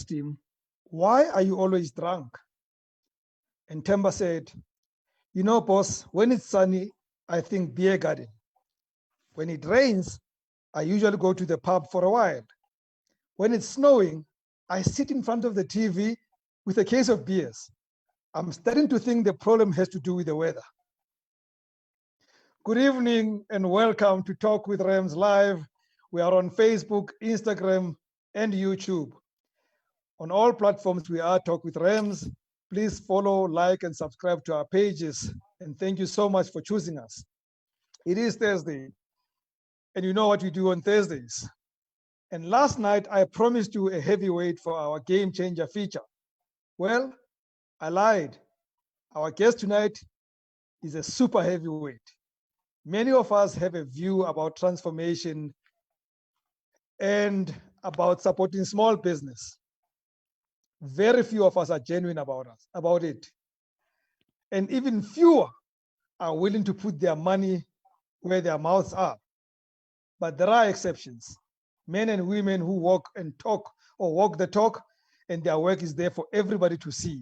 asked him, "Why are you always drunk?" And Temba said, "You know, boss, when it's sunny, I think beer garden. When it rains, I usually go to the pub for a while. When it's snowing, I sit in front of the TV with a case of beers. I'm starting to think the problem has to do with the weather." Good evening and welcome to Talk with Rams Live. We are on Facebook, Instagram, and YouTube. On all platforms, we are Talk with Rams. Please follow, like, and subscribe to our pages. And thank you so much for choosing us. It is Thursday, and you know what we do on Thursdays. And last night, I promised you a heavyweight for our game changer feature. Well, I lied. Our guest tonight is a super heavyweight. Many of us have a view about transformation and about supporting small business. Very few of us are genuine about it. And even fewer are willing to put their money where their mouths are. But there are exceptions. Men and women who walk and talk or walk the talk, and their work is there for everybody to see.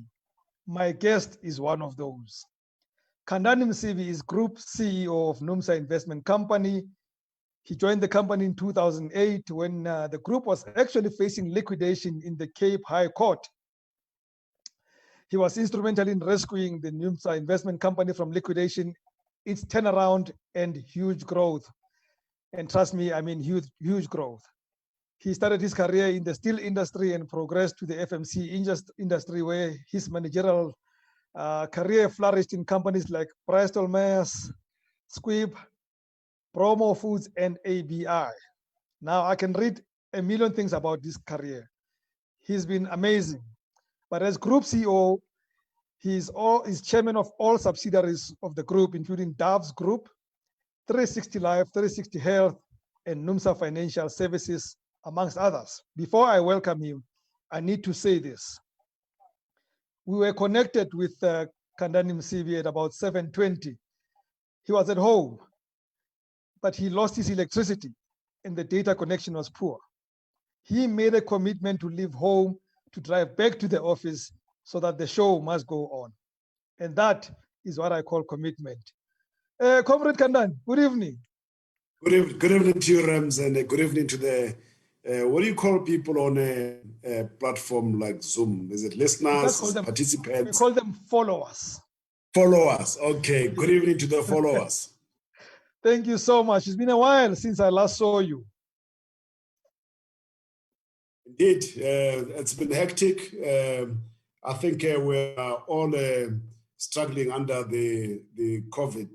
My guest is one of those. Khandani Msibi is Group CEO of Numsa Investment Company. He joined the company in 2008 when the group was actually facing liquidation in the Cape High Court. He was instrumental in rescuing the Numsa Investment Company from liquidation, its turnaround, and huge growth. And trust me, I mean huge growth. He started his career in the steel industry and progressed to the FMC industry, where his managerial career flourished in companies like Bristol Myers, Squibb, Promo Foods, and ABI. Now I can read a million things about this career. He's been amazing. But as Group CEO, he's chairman of all subsidiaries of the group, including Dove's Group, 360 Life, 360 Health, and Numsa Financial Services, amongst others. Before I welcome him, I need to say this. We were connected with Khandani Msibi at about 7:20. He was at home, but he lost his electricity and the data connection was poor. He made a commitment to leave home to drive back to the office so that the show must go on. And that is what I call commitment. Comrade Khandani, good evening. Good evening to you, Rams, and good evening to the, what do you call people on a platform like Zoom? Is it listeners, participants? We call them followers. Followers, okay. Good evening to the followers. Thank you so much. It's been a while since I last saw you. Indeed, it's been hectic. I think we're all struggling under the COVID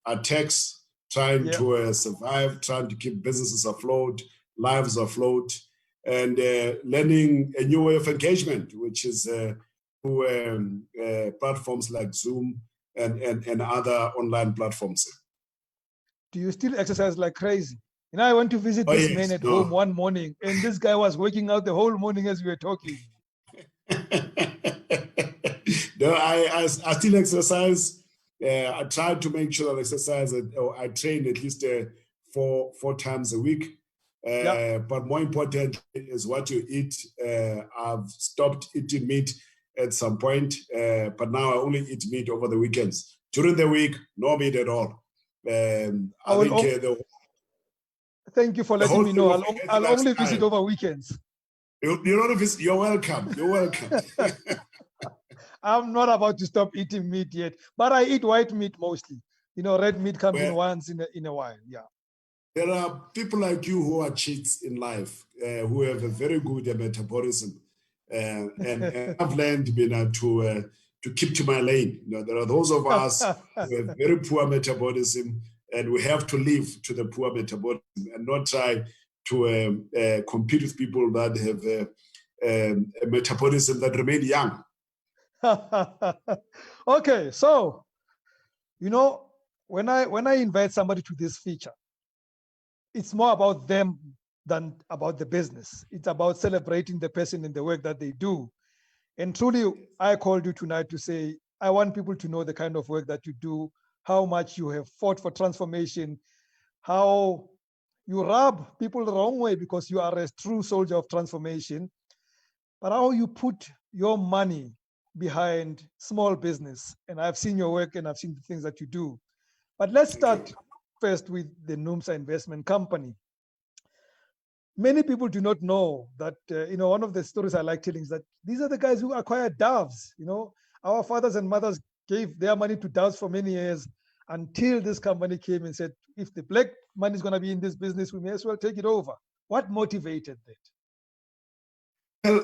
attacks, trying to survive, trying to keep businesses afloat, lives afloat, and learning a new way of engagement, which is through platforms like Zoom and other online platforms. Do you still exercise like crazy? You know, I went to visit this man at home one morning, and this guy was working out the whole morning as we were talking. No, I still exercise. I try to make sure that I exercise. I train at least 4 times a week. But more important is what you eat. I've stopped eating meat at some point, but now I only eat meat over the weekends. During the week, no meat at all. Thank you for letting me know. I'll only visit over weekends. You're welcome. You're welcome. I'm not about to stop eating meat yet, but I eat white meat mostly. You know, red meat comes in once in a while. Yeah. There are people like you who are cheats in life, who have a very good metabolism, and I've learned to keep to my lane. You know, there are those of us who have very poor metabolism, and we have to live to the poor metabolism and not try to compete with people that have a metabolism that remain young. Okay, so you know, when I invite somebody to this feature, it's more about them than about the business. It's about celebrating the person and the work that they do. And truly, I called you tonight to say, I want people to know the kind of work that you do, how much you have fought for transformation, how you rub people the wrong way because you are a true soldier of transformation. but how you put your money behind small business. And I've seen your work and I've seen the things that you do. But let's start first with the Numsa Investment Company. Many people do not know that, one of the stories I like telling is that these are the guys who acquired doves. Our fathers and mothers gave their money to doves for many years until this company came and said, if the black money is going to be in this business, we may as well take it over. What motivated that? Well,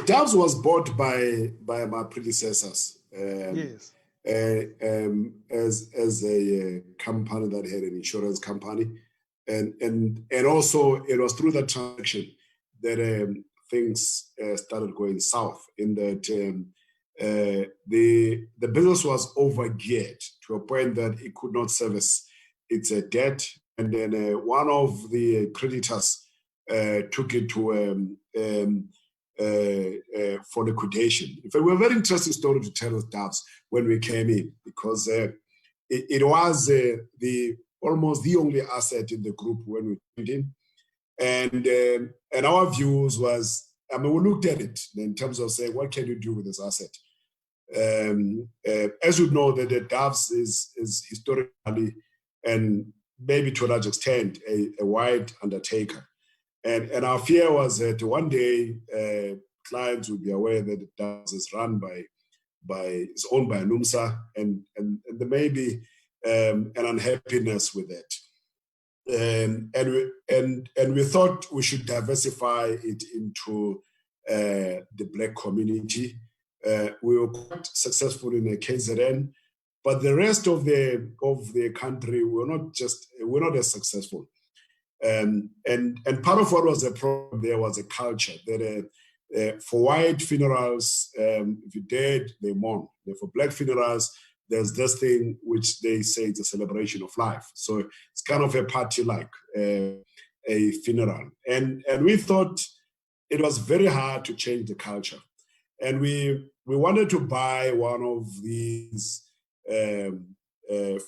doves was bought by my predecessors. Yes. As a company that had an insurance company. And also it was through that transaction that things started going south, in that the business was overgeared to a point that it could not service its debt. And then one of the creditors took it to for liquidation. In fact, we have a very interesting story to tell with doves when we came in, because it was almost the only asset in the group when we went in. And our views was, we looked at it in terms of saying, what can you do with this asset? As you know, that the doves is historically, and maybe to a large extent, a white undertaker. And our fear was that one day clients would be aware that the doves is run is owned by Numsa, and there may be an unhappiness with it. And we thought we should diversify it into the black community. We were quite successful in the KZN, but the rest of the country we're not as successful. And part of what was the problem there was a culture that for white funerals, if you're dead, they mourn. For black funerals, there's this thing which they say is a celebration of life. So it's kind of a party like a funeral. And we thought it was very hard to change the culture. And we wanted to buy one of these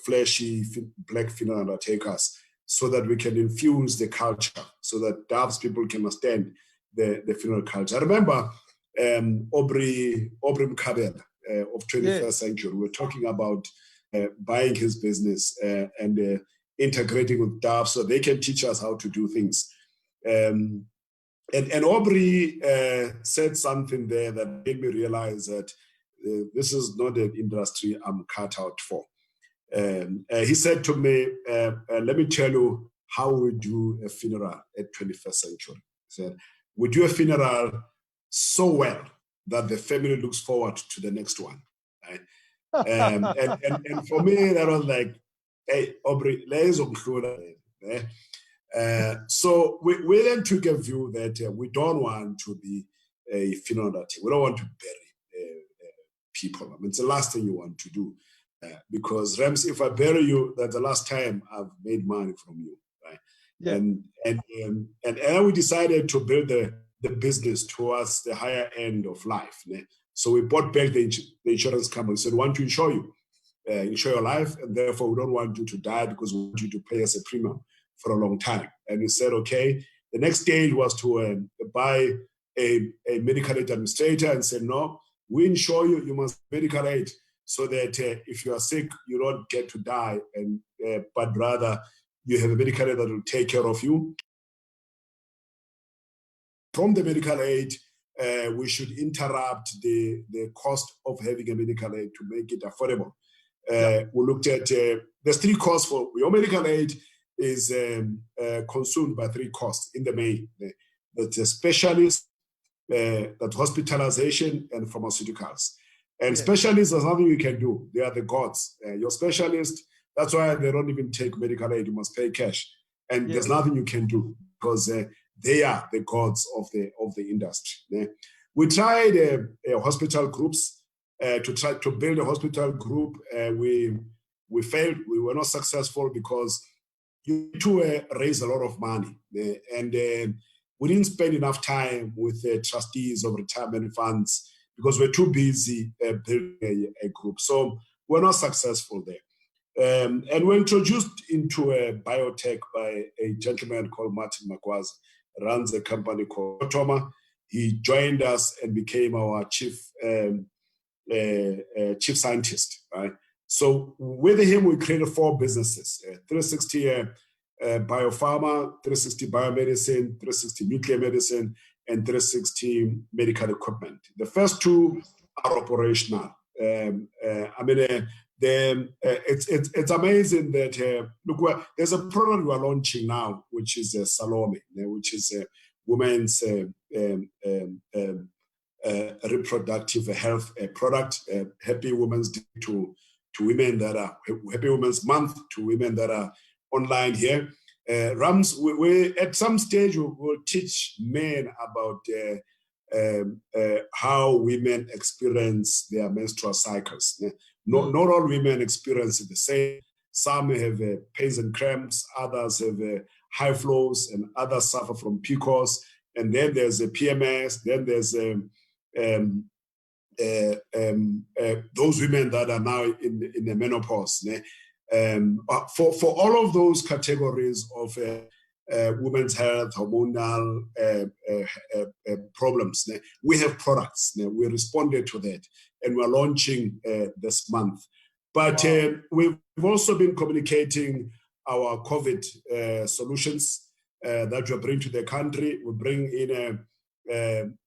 flashy black funeral undertakers, so that we can infuse the culture, so that doves people can understand the funeral culture. I remember Aubrey Mkhabela of 21st Century. We were talking about buying his business and integrating with doves so they can teach us how to do things. And Aubrey said something there that made me realize that this is not an industry I'm cut out for. He said to me, let me tell you how we do a funeral at 21st Century. He said, we do a funeral so well that the family looks forward to the next one. Right? And for me, that was like, hey, Aubrey, let's conclude. So we then took a view that we don't want to be a funeral undertaker. We don't want to bury people. It's the last thing you want to do. Because Rams, if I bury you, that's the last time I've made money from you, right? Yeah. And then we decided to build the business towards the higher end of life. Né? So we bought back the insurance company. Said, we want to insure you, insure your life, and therefore we don't want you to die because we want you to pay us a premium for a long time. And we said, okay. The next stage was to buy a medical aid administrator and said, no, we insure you. You must medical aid, so that if you are sick, you don't get to die, but rather you have a medical aid that will take care of you. From the medical aid, we should interrupt the cost of having a medical aid to make it affordable. We looked at, there's three costs for your medical aid is consumed by three costs in the main. That's a specialist, that hospitalization, and pharmaceuticals. And specialists, there's nothing you can do. They are the gods. Your specialist, that's why they don't even take medical aid. You must pay cash. And there's nothing you can do because they are the gods of the industry. We tried hospital groups to try to build a hospital group. We failed. We were not successful because you need to raise a lot of money. And we didn't spend enough time with the trustees of retirement funds because we're too busy building a group. So we're not successful there. And we're introduced into a biotech by a gentleman called Martin Magwaza, runs a company called Toma. he joined us and became our chief scientist, right? So with him, we created 4 businesses: 360 biopharma, 360 biomedicine, 360 nuclear medicine, and 360 medical equipment. The first 2 are operational. It's amazing that look, there's a product we are launching now, which is Salome, which is a women's reproductive health product. Happy Women's Day to women that are Happy Women's Month to women that are online here. Rams, we at some stage we'll teach men about how women experience their menstrual cycles. Not all women experience it the same. Some have pains and cramps, others have high flows, and others suffer from PCOS. And then there's a PMS, then there's those women that are now in the menopause. For all of those categories of women's health, hormonal problems, we have products. We responded to that, and we're launching this month. But we've also been communicating our COVID solutions that we bring to the country. We bring in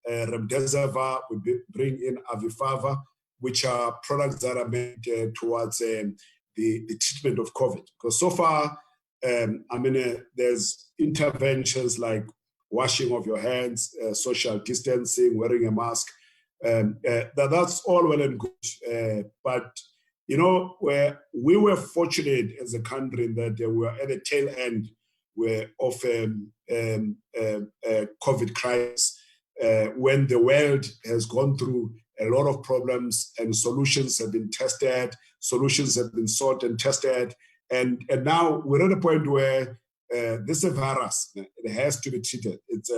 Remdesivir, we bring in Avifava, which are products that are made towards the treatment of COVID. Because so far, there's interventions like washing of your hands, social distancing, wearing a mask. That's all well and good. But, you know, we were fortunate as a country in that we were at the tail end of COVID crisis, when the world has gone through a lot of problems and solutions have been tested, solutions have been sought and tested. And now we're at a point where this is a virus. It has to be treated. It's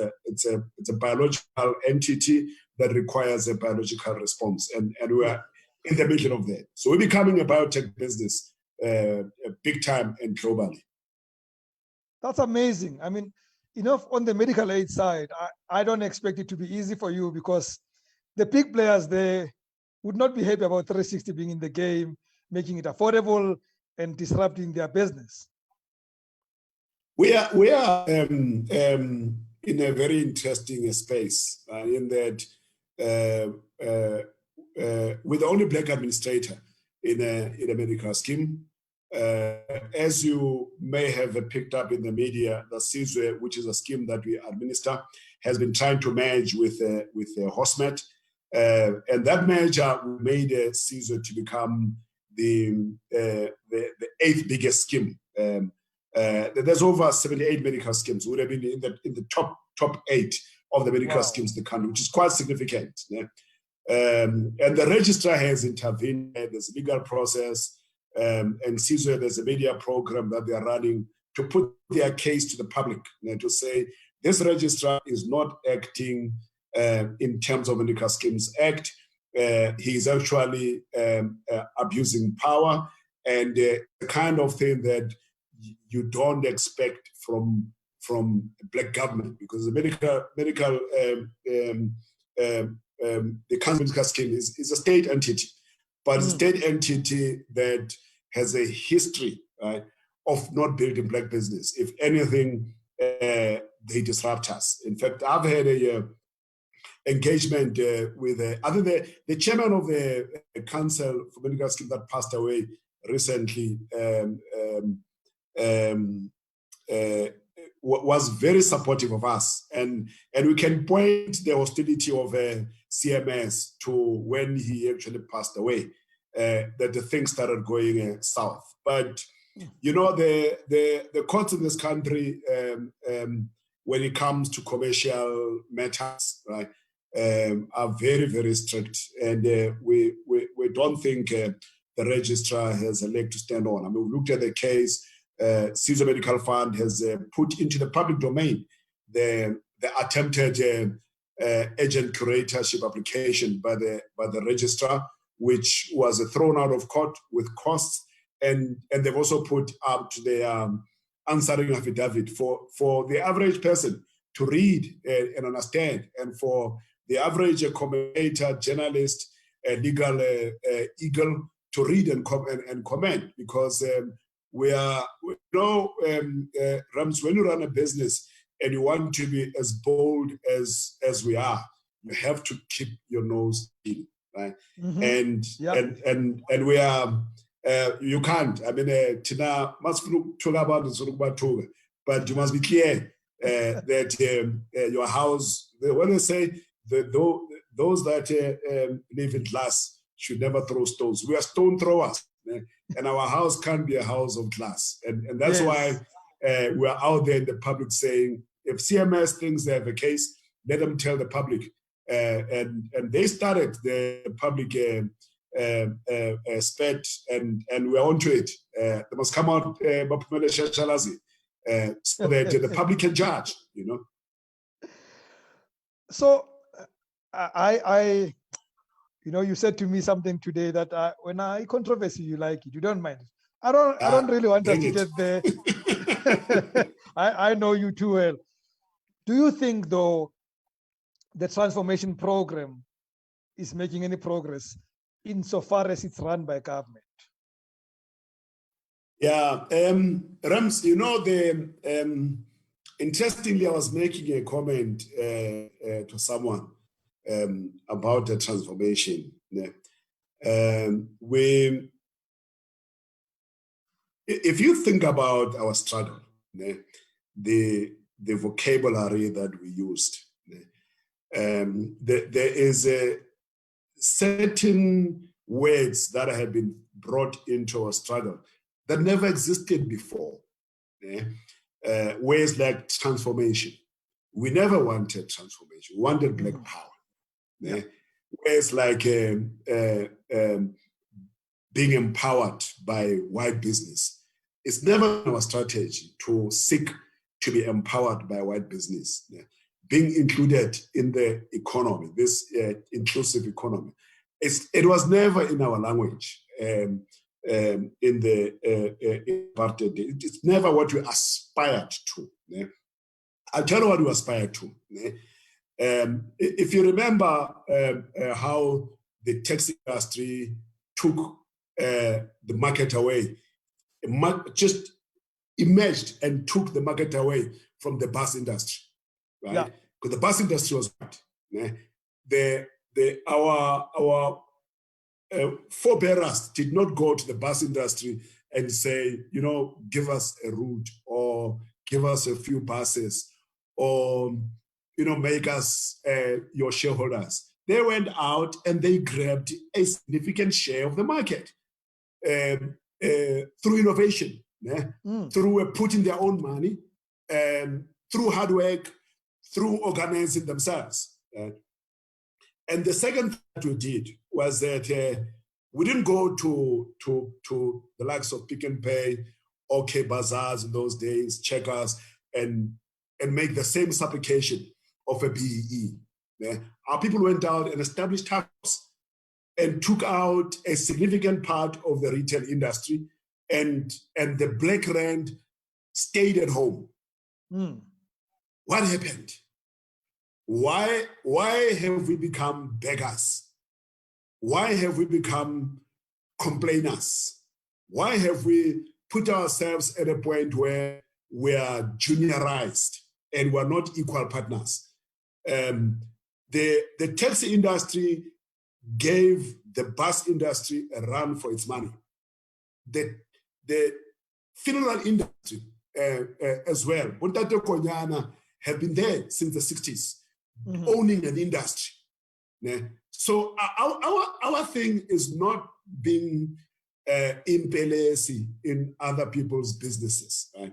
a biological entity that requires a biological response. And we are in the middle of that. So we're becoming a biotech business big time and globally. That's amazing. I mean, you know, on the medical aid side, I don't expect it to be easy for you, because the big players there would not be happy about 360 being in the game, making it affordable and disrupting their business. We are in a very interesting space in that we're the only Black administrator in a medical scheme. As you may have picked up in the media, the CISWE, which is a scheme that we administer, has been trying to merge with HOSMET. And that merger made CISWE to become the 8th biggest scheme. There's over 78 medical schemes. We would have been in the top 8 of the medical schemes in the country, which is quite significant. And the registrar has intervened. There's a legal process. And CISWE, there's a media program that they are running to put their case to the public, to say this registrar is not acting in terms of Medical Schemes Act. He is actually abusing power, and the kind of thing that you don't expect from Black government, because the the council medical scheme is a state entity, but it's a state entity that has a history, right, of not building Black business. If anything, they disrupt us. In fact, I've had a engagement with I think the chairman of the council for medical scheme that passed away recently was very supportive of us, and we can point the hostility of CMS to when he actually passed away, that the things started going south. But you know, the courts in this country, when it comes to commercial matters, right, are very, very strict, and we don't think the registrar has a leg to stand on. I mean, we looked at the case. CISWE Medical Fund has put into the public domain the attempted agent curatorship application by the registrar, which was thrown out of court with costs, and they've also put out their answering affidavit for the average person to read and understand, and for the average commentator, journalist, legal eagle to read and comment, because we are, Rams, when you run a business and you want to be as bold as we are, you have to keep your nose in, right? And we are, you can't. I mean, Tina must talk about the, but you must be clear that your house, when they say those that live in glass should never throw stones. We are stone throwers, and our house can't be a house of glass. And that's why we are out there in the public saying, if CMS thinks they have a case, let them tell the public. And they started the public spat, and we're onto it. They must come out so that the public can judge, So I you said to me something today that when I controversy, you like it, you don't mind it. I don't really want us to get there. I know you too well. Do you think, though, the transformation program is making any progress insofar as it's run by government? Yeah, Rams, interestingly, I was making a comment to someone about the transformation. If you think about our struggle, the vocabulary that we used, there is a certain words that have been brought into our struggle that never existed before. Words like transformation. We never wanted transformation. We wanted black power. Words like being empowered by white business. It's never our strategy to seek to be empowered by white business. Being included in the economy, this inclusive economy. It was never in our language. It's never what we aspired to. I'll tell you what we aspired to. If you remember how the taxi industry took the market away, just emerged and took the market away from the bus industry, right? Because the bus industry was bad. Our forebearers did not go to the bus industry and say, give us a route or give us a few buses or, make us your shareholders. They went out and they grabbed a significant share of the market through innovation, through putting their own money, through hard work, through organizing themselves. And the second thing that we did was that we didn't go to the likes of Pick and Pay, OK Bazaars in those days, Checkers, and make the same supplication of a BEE. Our people went out and established hubs and took out a significant part of the retail industry, and the black rand stayed at home. What happened? Why have we become beggars? Why have we become complainers? Why have we put ourselves at a point where we are juniorized and we're not equal partners? The taxi industry gave the bus industry a run for its money. The funeral industry as well, Bontate Konyana, have been there since the 60s. Owning an industry. So our thing is not being impelesi in other people's businesses. Right?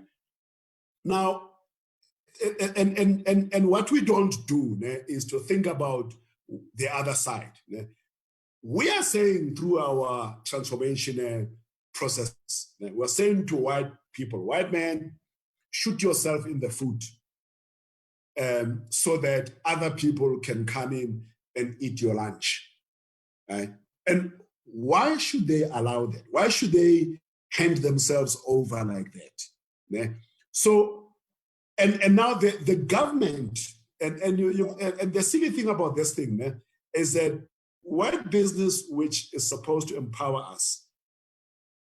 Now, and what we don't do is to think about the other side. We are saying through our transformation processes, we're saying to white people, white men, shoot yourself in the foot. So that other people can come in and eat your lunch, right? And why should they allow that? Why should they hand themselves over like that? So And now the government, and the silly thing about this thing is that white business, which is supposed to empower us,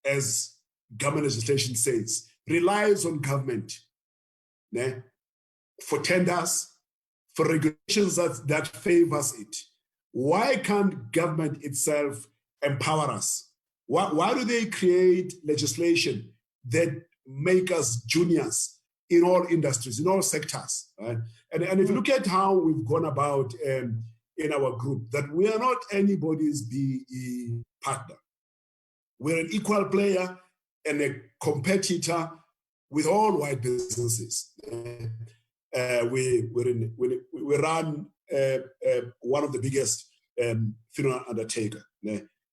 as government legislation says, relies on government for tenders, for regulations that favors it. Why can't government itself empower us? Why do they create legislation that make us juniors in all industries, in all sectors? Right? And if you look at how we've gone about in our group, that we are not anybody's BE partner. We're an equal player and a competitor with all white businesses. We run one of the biggest funeral undertaker.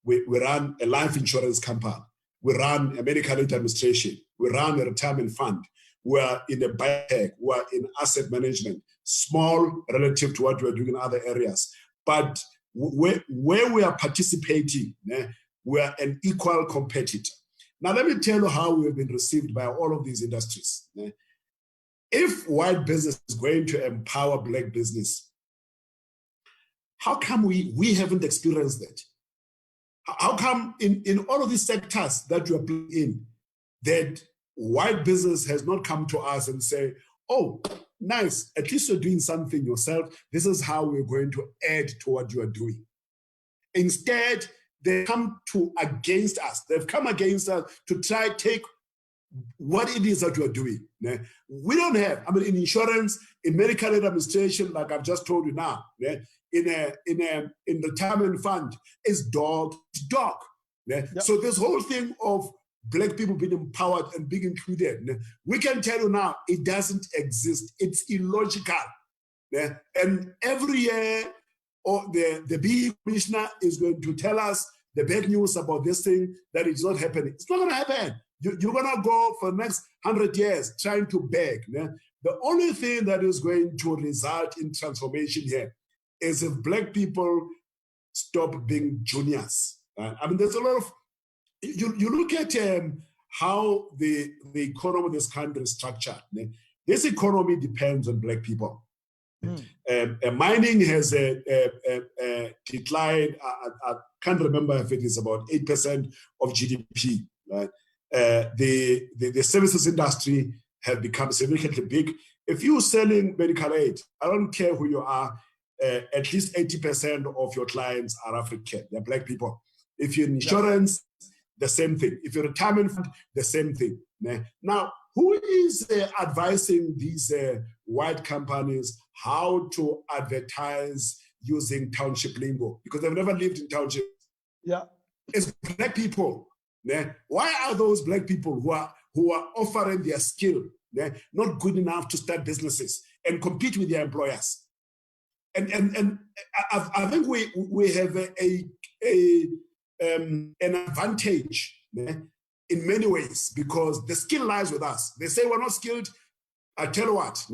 We run a life insurance company. We run a medical aid administration. We run a retirement fund. We are in a biotech. We are in asset management, small relative to what we are doing in other areas. But where we are participating, we are an equal competitor. Now, let me tell you how we have been received by all of these industries. If white business is going to empower black business, how come we haven't experienced that? How come in all of these sectors that you are in, that white business has not come to us and say, oh, nice, at least you're doing something yourself. This is how we're going to add to what you are doing. Instead, they come against us. They've come against us to try take what it is that you are doing. We don't have, in insurance, in medical aid administration, like I've just told you now, in retirement fund, it's dog. Yeah. So this whole thing of black people being empowered and being included, we can tell you now, it doesn't exist. It's illogical. Yeah. And every year, the BE commissioner is going to tell us the bad news about this thing, that it's not happening. It's not going to happen. You're going to go for the next 100 years trying to beg. Yeah? The only thing that is going to result in transformation here is if black people stop being juniors. Right? There's a lot of, you look at how the economy of this country is structured. Yeah? This economy depends on black people. Mining has declined. I can't remember if it is about 8% of GDP. Right? The services industry have become significantly big. If you're selling medical aid, I don't care who you are, at least 80% of your clients are African, they're black people. If you're in insurance, the same thing. If you're a retirement fund, the same thing. Now, who is advising these white companies how to advertise using township lingo? Because they've never lived in township. Yeah, it's black people. Why are those black people who are offering their skill not good enough to start businesses and compete with their employers? And I think we have an advantage in many ways, because the skill lies with us. They say we're not skilled. I tell you what,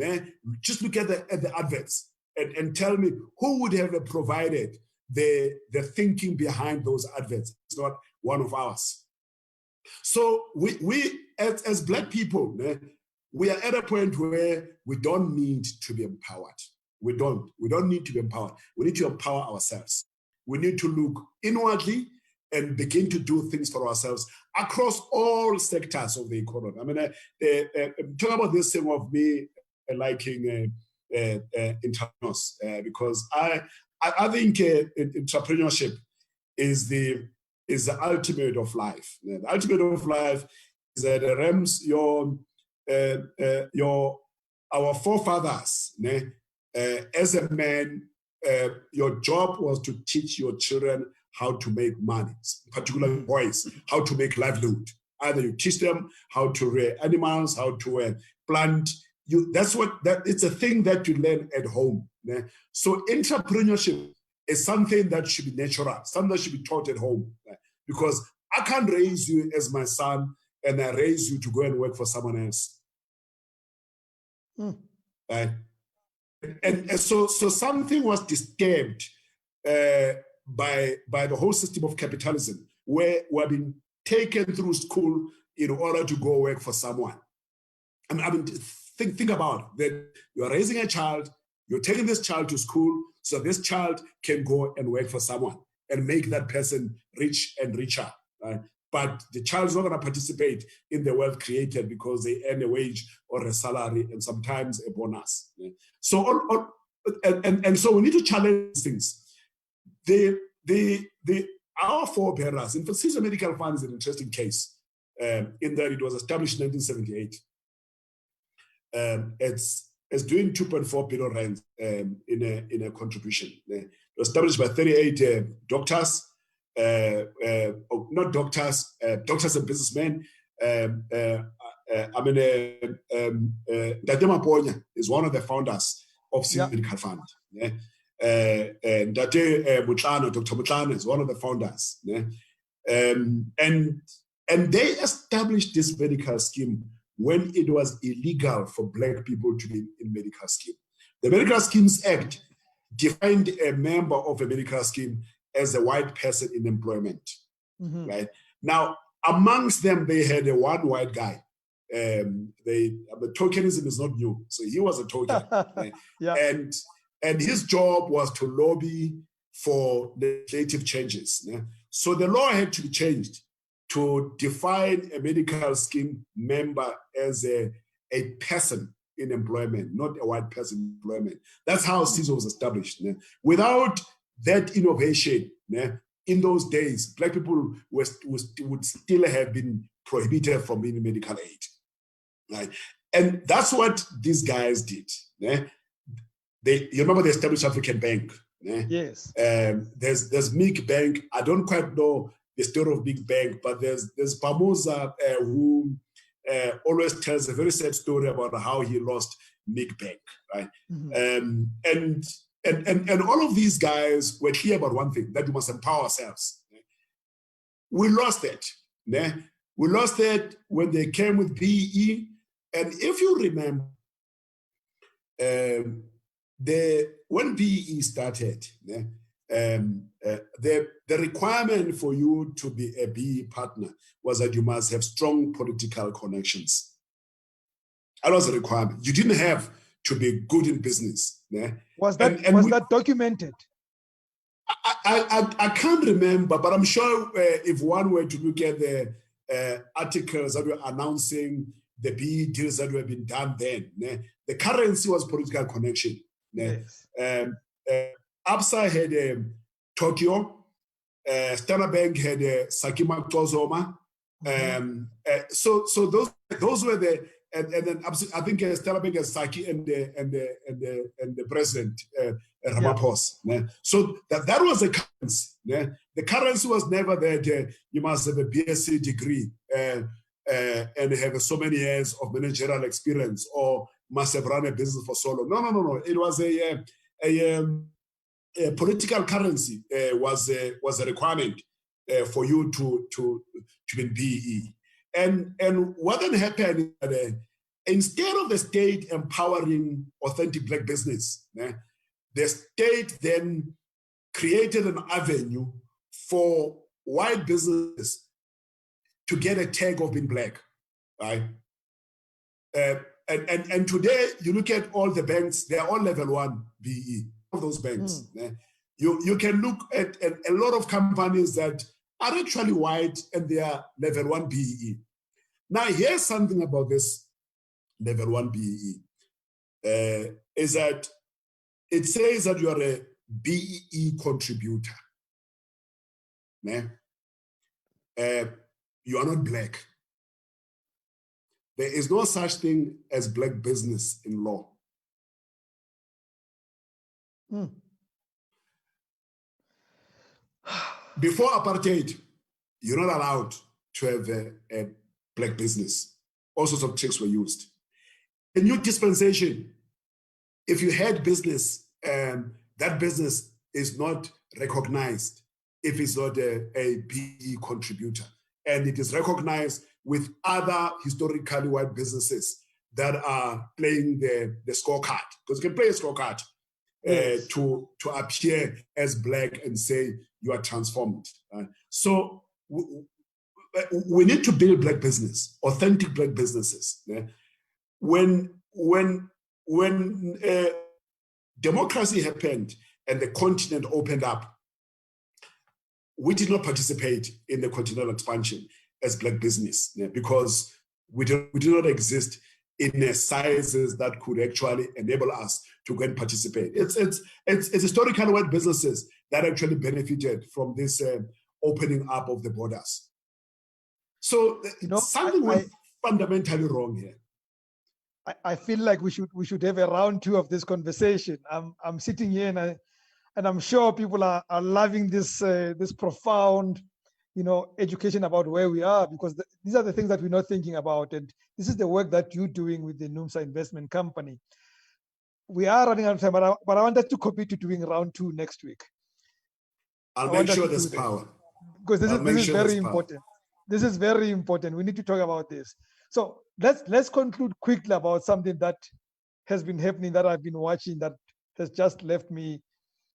just look at the adverts and tell me who would have provided the thinking behind those adverts. It's not one of ours. So we as black people, we are at a point where we don't need to be empowered. We don't need to be empowered. We need to empower ourselves. We need to look inwardly and begin to do things for ourselves across all sectors of the economy. Talk about this thing of me liking entrepreneurs, because I think entrepreneurship is the ultimate of life. The ultimate of life is that our forefathers, as a man, your job was to teach your children how to make money, particularly boys, how to make livelihood. Either you teach them how to rear animals, how to plant. It's a thing that you learn at home. So entrepreneurship is something that should be natural, something that should be taught at home. Because I can't raise you as my son and I raise you to go and work for someone else. Right? And so something was disturbed by the whole system of capitalism, where we're being taken through school in order to go work for someone. think about that. You are raising a child, you're taking this child to school so this child can go and work for someone and make that person rich and richer, right? But the child's not going to participate in the wealth created because they earn a wage or a salary and sometimes a bonus. Yeah? So, so we need to challenge things. Our forebearers, in fact, Caesar Medical Fund is an interesting case in that it was established in 1978. It's doing 2.4 billion rand in a contribution. It was established by 38 doctors. Not doctors, doctors and businessmen. Dadema Ponya is one of the founders of Caesar Medical Fund. Yeah? Dr. Mutlana is one of the founders. Yeah? And they established this medical scheme when it was illegal for Black people to be in medical scheme. The Medical Schemes Act defined a member of a medical scheme as a white person in employment, right? Now, amongst them, they had one white guy. The tokenism is not new, so he was a token. And his job was to lobby for legislative changes. Yeah? So the law had to be changed to define a medical scheme member as a person in employment, not a white person in employment. That's how CISO was established. Yeah? Without that innovation, yeah, in those days, Black people would still have been prohibited from being medical aid. Right? And that's what these guys did. Yeah? You remember the established African Bank? Yeah? Yes. There's Meek Bank. I don't quite know the story of Big Bank, but there's Pamuza who always tells a very sad story about how he lost Meek Bank, right? And all of these guys were clear about one thing, that we must empower ourselves. We lost it. Yeah? We lost it when they came with BEE. And if you remember, when BEE started, yeah, the requirement for you to be a BEE partner was that you must have strong political connections. That was a requirement. You didn't have to be good in business. Yeah? Was that documented? I can't remember, but I'm sure if one were to look at the articles that were announcing the BEE deals that were being done then, yeah, the currency was political connection. Yeah? Yes. ABSA had Tokyo, Standard Bank had Sakima Tozoma. So those were the and then I think Standard Bank has Saki and the president Ramaphosa. Yeah. So that was the currency. Yeah. The currency was never that you must have a BSc degree and have so many years of managerial experience or must have run a business for so long. No. It was a political currency was a requirement for you to be in BEE. And what then happened is that instead of the state empowering authentic Black business, the state then created an avenue for white businesses to get a tag of being Black, right? And today, you look at all the banks, they're all level 1 BEE, of those banks. You can look at a lot of companies that are actually white and they are level 1 BEE. Now, here's something about this level 1 BEE, is that it says that you are a BEE contributor. You are not Black. There is no such thing as Black business in law. Before apartheid, you're not allowed to have a Black business. All sorts of tricks were used. The new dispensation, if you had business, that business is not recognized if it's not a BEE contributor. And it is recognized with other historically white businesses that are playing the scorecard. Because you can play a scorecard to appear as Black and say you are transformed. So we need to build Black business, authentic Black businesses. Yeah? When when democracy happened and the continent opened up, we did not participate in the continental expansion as Black business, because we do not exist in sizes that could actually enable us to go and participate. It's historically white businesses that actually benefited from this opening up of the borders. So something went fundamentally wrong here. I feel like we should have a round two of this conversation. I'm sitting here and I'm sure people are loving this this profound, education about where we are, because these are the things that we're not thinking about, and this is the work that you're doing with the Numsa Investment Company. We are running out of time, but I want us to commit to doing round two next week. I'll make sure there's power, because this is very important. This is very important. We need to talk about this. So let's conclude quickly about something that has been happening, that I've been watching, that has just left me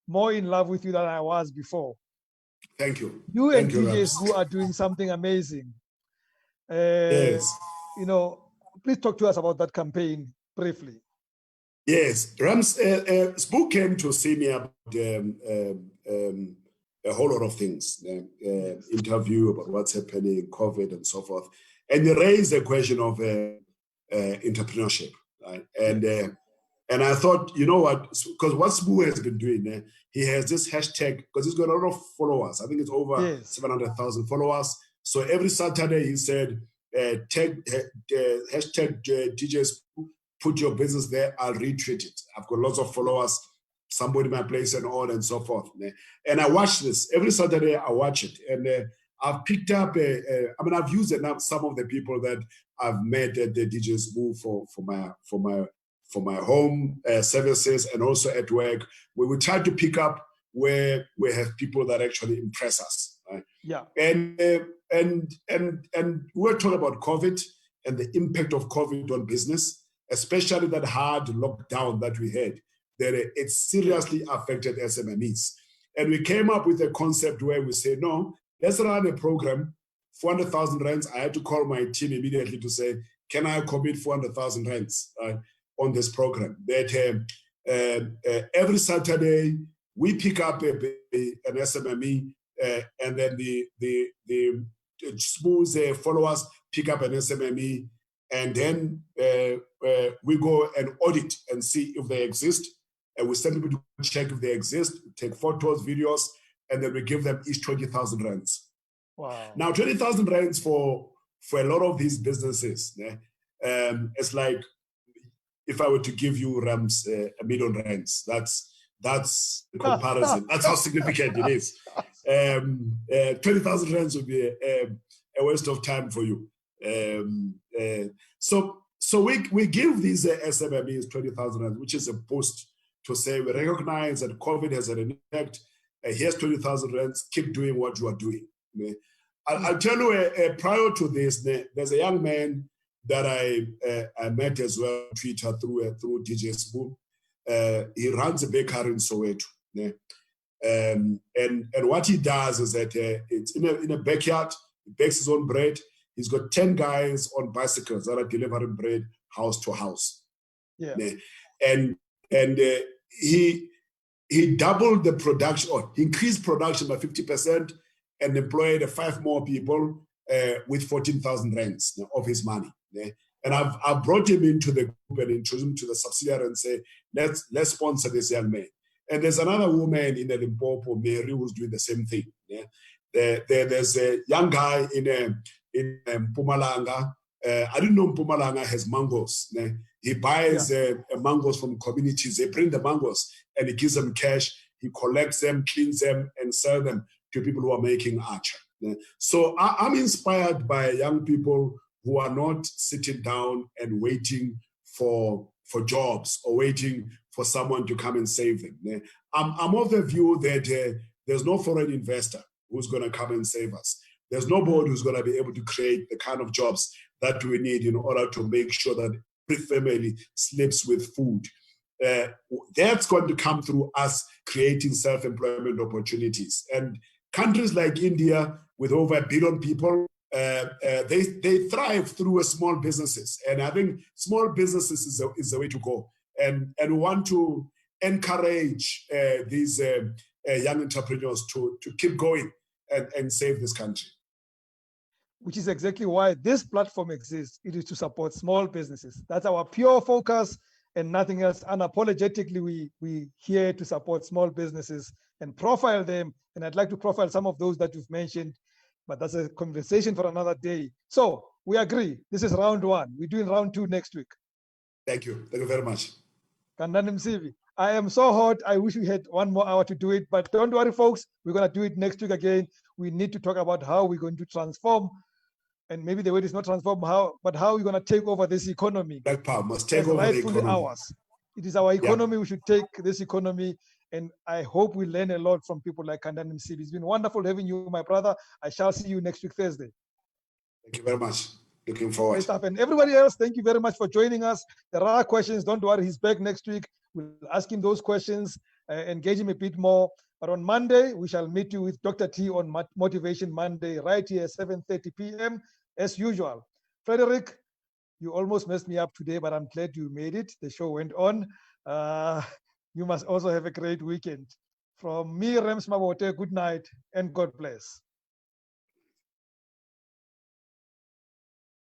more in love with you than I was before. Thank you. You and DJs who are doing something amazing. Yes. Please talk to us about that campaign briefly. Yes, Rams, Spook came to see me about a whole lot of things, interview about what's happening, COVID and so forth. And they raised the question of entrepreneurship, right? And I thought, you know what, because what Spook has been doing, he has this hashtag, because he's got a lot of followers. I think it's over 700,000 followers. So every Saturday he said, hashtag DJ Spook, put your business there, I'll retweet it. I've got lots of followers, somebody my place and all and so forth. And I watch this. Every Saturday I watch it. And I've picked up, I've used some of the people that I've met at the DJ's booth for my home services and also at work, where we try to pick up where we have people that actually impress us. Right? Yeah. And we're talking about COVID and the impact of COVID on business, especially that hard lockdown that we had, that it seriously affected SMMEs. And we came up with a concept where we say, no, let's run a program, 400,000 rands. I had to call my team immediately to say, can I commit 400,000 rands on this program? That every Saturday, we pick up an SMME, and then the smooth followers pick up an SMME, and then we go and audit and see if they exist. And we send people to check if they exist, take photos, videos, and then we give them each 20,000 rands. Wow. Now, 20,000 rands for a lot of these businesses, it's like if I were to give you Rams 1 million rands, that's the comparison. That's how significant it is. 20,000 rands would be a waste of time for you. So we give these SMMEs 20,000 rands, which is a boost to say we recognize that COVID has an impact. Here's 20,000 rands. Keep doing what you are doing. I'll tell you, prior to this, there's a young man that I met as well on Twitter through DJ Spoon. He runs a bakery in Soweto. And what he does is that it's in a backyard. He bakes his own bread. He's got 10 guys on bicycles that are delivering bread house to house. Yeah. And he doubled the production, or he increased production by 50% and employed 5 more people with 14,000 rands of his money. And I've brought him into the group and introduced him to the subsidiary and say, let's sponsor this young man. And there's another woman in the Limpopo, Mary, who's doing the same thing. There's a young guy in Mpumalanga. I didn't know Mpumalanga has mangoes. He buys mangoes from communities. They bring the mangoes and he gives them cash. He collects them, cleans them, and sells them to people who are making archer. So I'm inspired by young people who are not sitting down and waiting for jobs or waiting for someone to come and save them. I'm of the view that there's no foreign investor who's going to come and save us. There's nobody who's going to be able to create the kind of jobs that we need in order to make sure that every family sleeps with food. That's going to come through us creating self-employment opportunities. And countries like India, with over 1 billion people, they thrive through small businesses. And I think small businesses is the way to go. And we want to encourage these young entrepreneurs to keep going and save this country. Which is exactly why this platform exists. It is to support small businesses. That's our pure focus and nothing else. Unapologetically, we here to support small businesses and profile them. And I'd like to profile some of those that you've mentioned, but that's a conversation for another day. So we agree. This is round one. We're doing round two next week. Thank you. Thank you very much. Khandani Msibi, I am so hot. I wish we had 1 more hour to do it, but don't worry, folks. We're going to do it next week again. We need to talk about how we're going to transform, and maybe the word is not transform, but how we're going to take over this economy. Black Power must take over the economy. Ours. It is our economy. We should take this economy, and I hope we learn a lot from people like Khandani Msibi. It's been wonderful having you, my brother. I shall see you next week, Thursday. Thank you very much. Looking forward. And everybody else, thank you very much for joining us. There are questions. Don't worry, he's back next week. We'll ask him those questions, engage him a bit more. But on Monday, we shall meet you with Dr. T on Motivation Monday, right here at 7:30 p.m. as usual. Frederick, you almost messed me up today, but I'm glad you made it. The show went on. You must also have a great weekend. From me, Rams Mabote, good night and God bless.